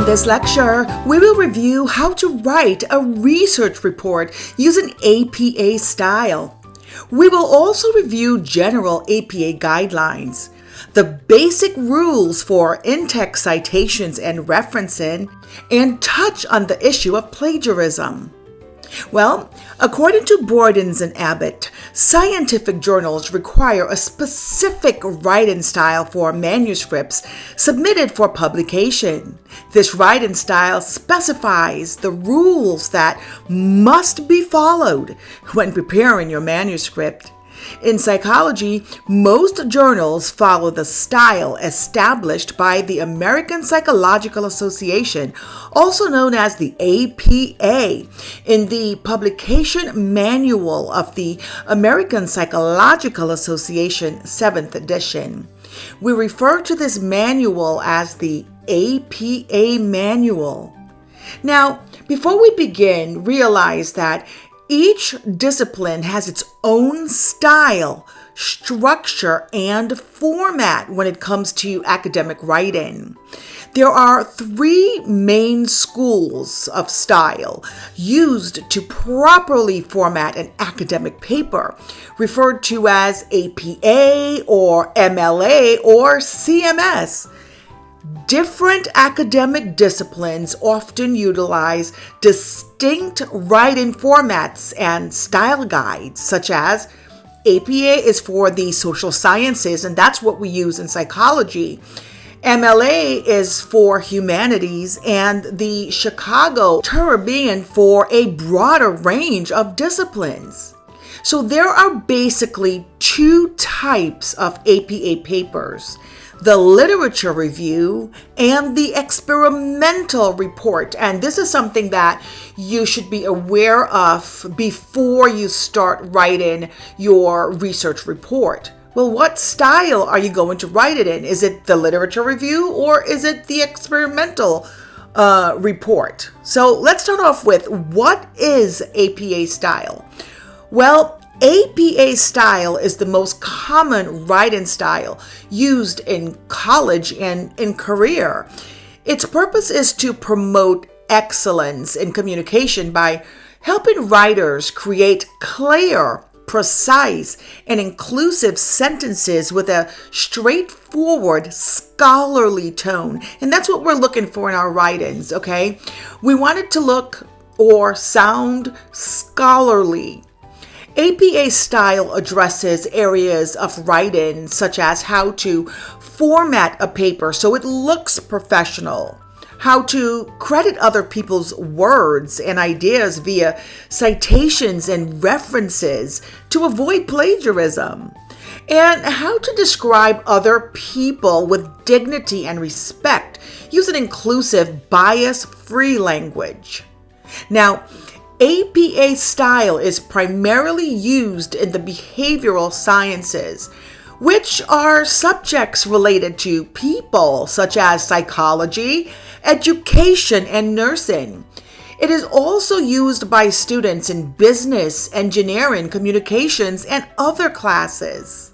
this lecture, we will review how to write a research report using APA style. We will also review general APA guidelines, the basic rules for in-text citations and referencing, and touch on the issue of plagiarism. Well, according to Bordens and Abbott, scientific journals require a specific writing style for manuscripts submitted for publication. This writing style specifies the rules that must be followed when preparing your manuscript. In psychology, most journals follow the style established by the American Psychological Association, also known as the APA, in the publication manual of the American Psychological Association 7th edition. We refer to this manual as the APA manual. Now, before we begin, realize that each discipline has its own style, structure, and format when it comes to academic writing. There are three main schools of style used to properly format an academic paper, referred to as APA or MLA or CMS. Different academic disciplines often utilize distinct writing formats and style guides, such as APA is for the social sciences, and that's what we use in psychology. MLA is for humanities, and the Chicago Caribbean for a broader range of disciplines. So there are basically two types of APA papers: the literature review and the experimental report. And this is something that you should be aware of before you start writing your research report. Well, what style are you going to write it in? Is it the literature review or is it the experimental report? So let's start off with, what is APA style? Well, APA style is the most common writing style used in college and in career. Its purpose is to promote excellence in communication by helping writers create clear, precise, and inclusive sentences with a straightforward, scholarly tone. And that's what we're looking for in our writings, okay? We want it to look or sound scholarly. APA style addresses areas of writing such as how to format a paper so it looks professional, how to credit other people's words and ideas via citations and references to avoid plagiarism, and how to describe other people with dignity and respect using inclusive, bias-free language. Now, APA style is primarily used in the behavioral sciences, which are subjects related to people such as psychology, education, and nursing. It is also used by students in business, engineering, communications, and other classes.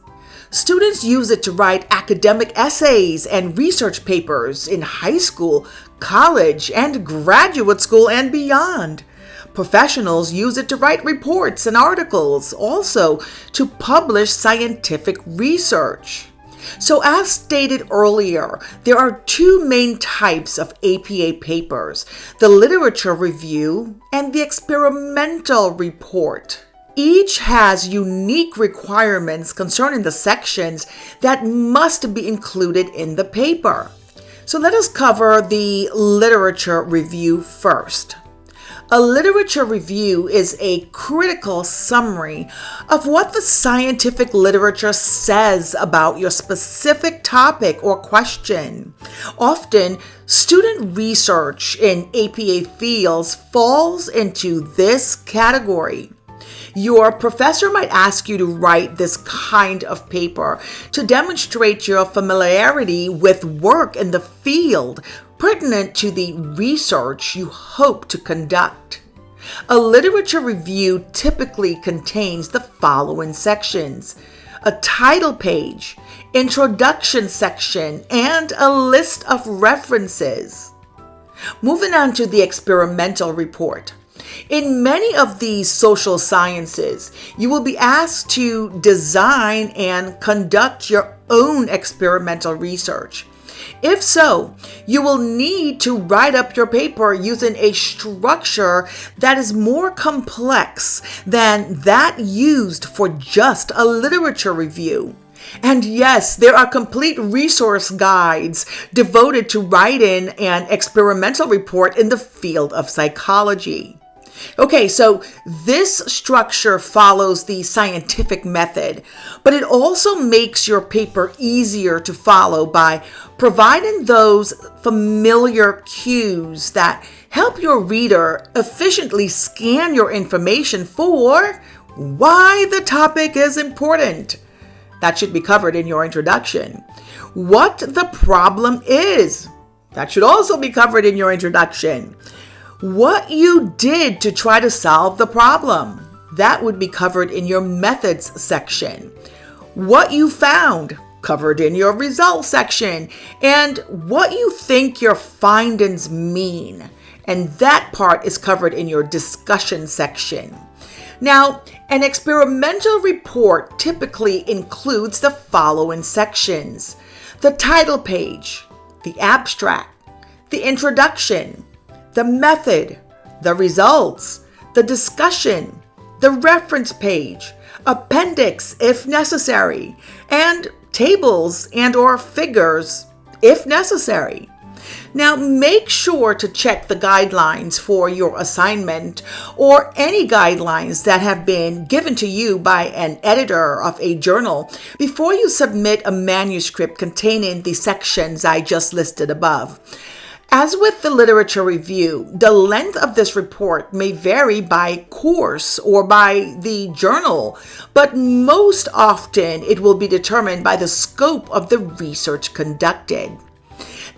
Students use it to write academic essays and research papers in high school, college, and graduate school and beyond. Professionals use it to write reports and articles, also to publish scientific research. So as stated earlier, there are two main types of APA papers: the literature review and the experimental report. Each has unique requirements concerning the sections that must be included in the paper. So let us cover the literature review first. A literature review is a critical summary of what the scientific literature says about your specific topic or question. Often, student research in APA fields falls into this category. Your professor might ask you to write this kind of paper to demonstrate your familiarity with work in the field pertinent to the research you hope to conduct. A literature review typically contains the following sections: a title page, introduction section, and a list of references. Moving on to the experimental report. In many of these social sciences, you will be asked to design and conduct your own experimental research. If so, you will need to write up your paper using a structure that is more complex than that used for just a literature review. And yes, there are complete resource guides devoted to writing an experimental report in the field of psychology. Okay, so this structure follows the scientific method, but it also makes your paper easier to follow by providing those familiar cues that help your reader efficiently scan your information for why the topic is important. That should be covered in your introduction. What the problem is. That should also be covered in your introduction. What you did to try to solve the problem. That would be covered in your methods section. What you found. Covered in your results section. And what you think your findings mean. And that part is covered in your discussion section. Now, an experimental report typically includes the following sections: the title page, the abstract, the introduction, the method, the results, the discussion, the reference page, appendix if necessary, and tables and/or figures if necessary. Now, make sure to check the guidelines for your assignment or any guidelines that have been given to you by an editor of a journal before you submit a manuscript containing the sections I just listed above. As with the literature review, the length of this report may vary by course or by the journal, but most often it will be determined by the scope of the research conducted.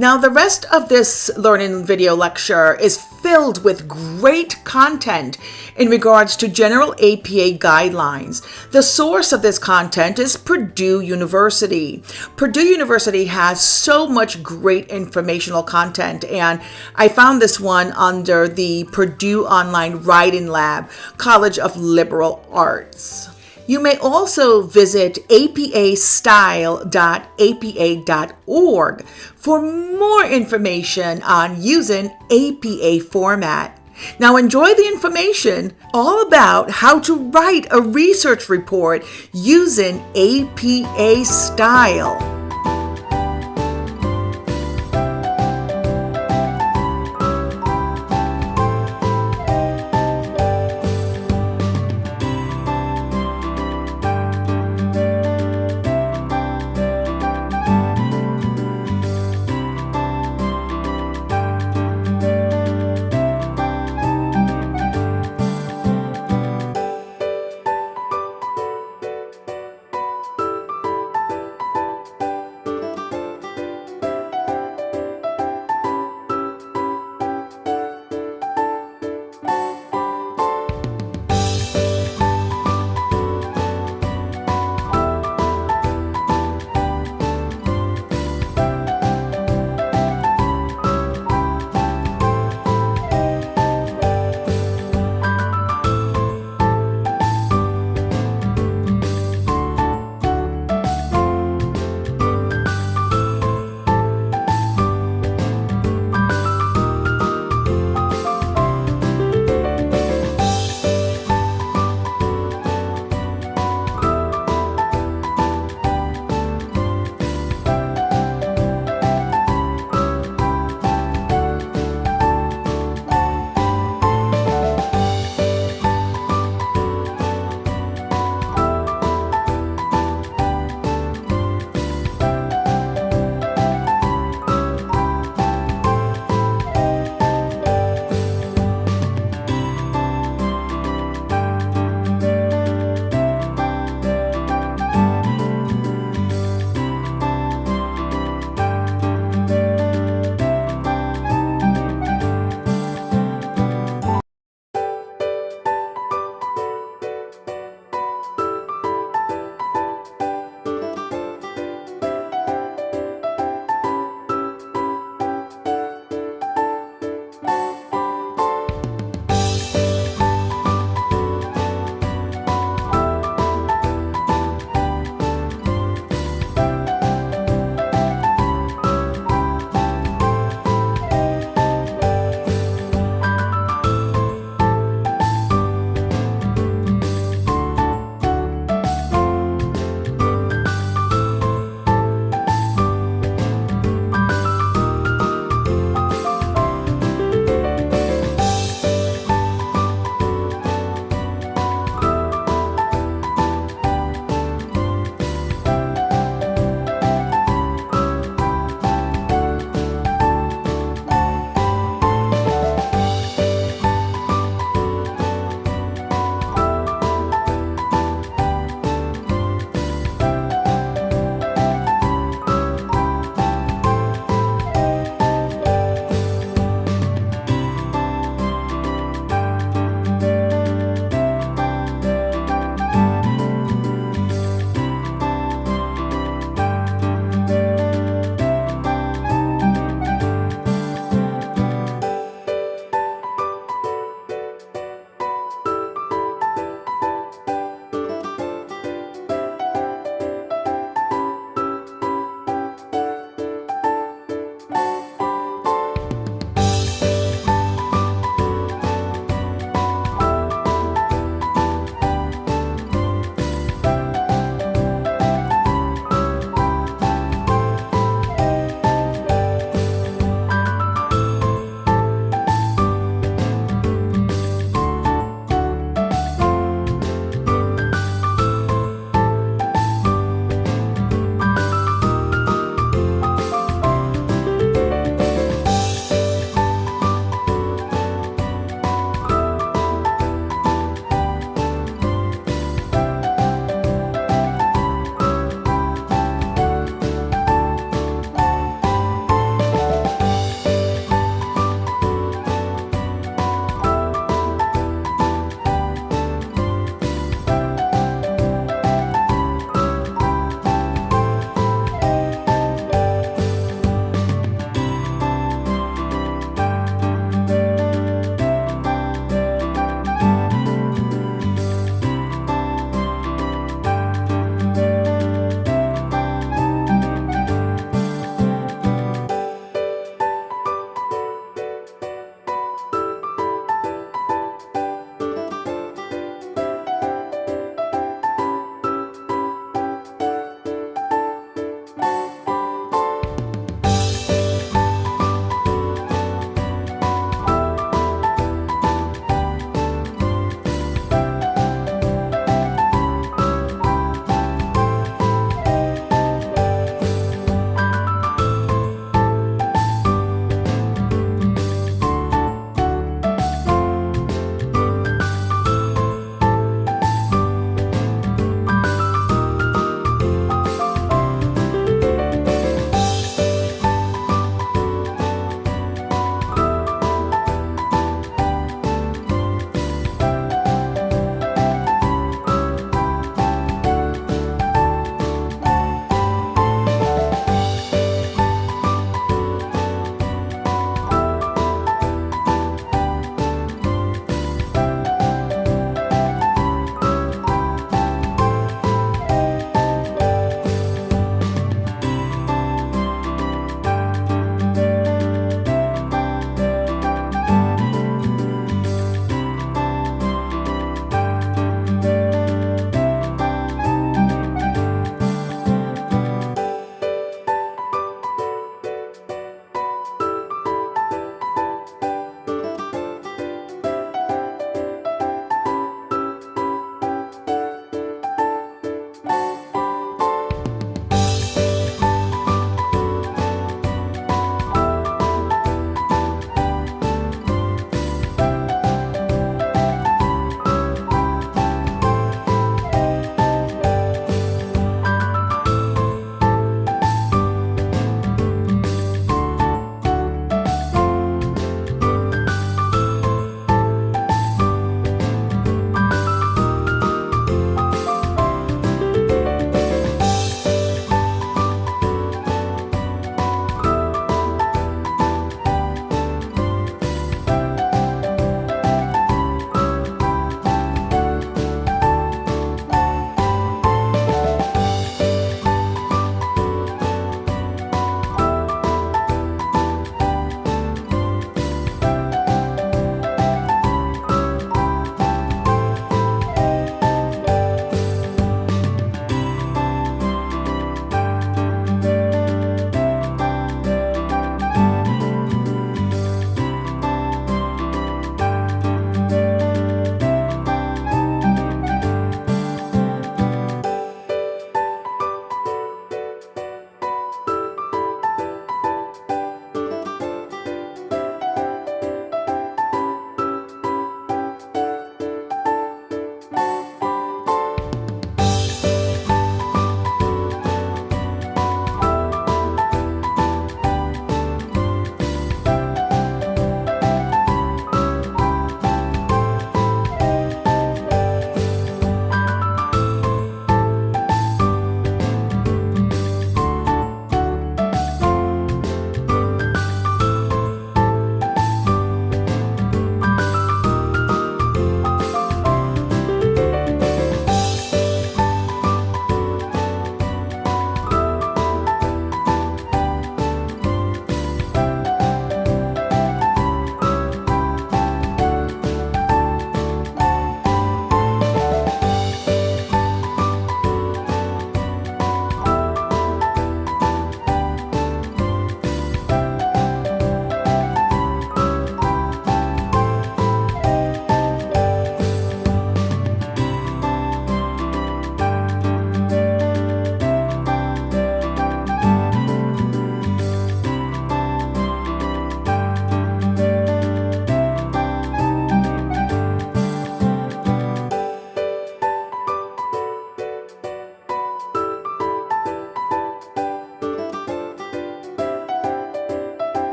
Now, the rest of this learning video lecture is filled with great content in regards to general APA guidelines. The source of this content is Purdue University. Purdue University has so much great informational content, and I found this one under the Purdue Online Writing Lab, College of Liberal Arts. You may also visit apastyle.apa.org for more information on using APA format. Now enjoy the information all about how to write a research report using APA style.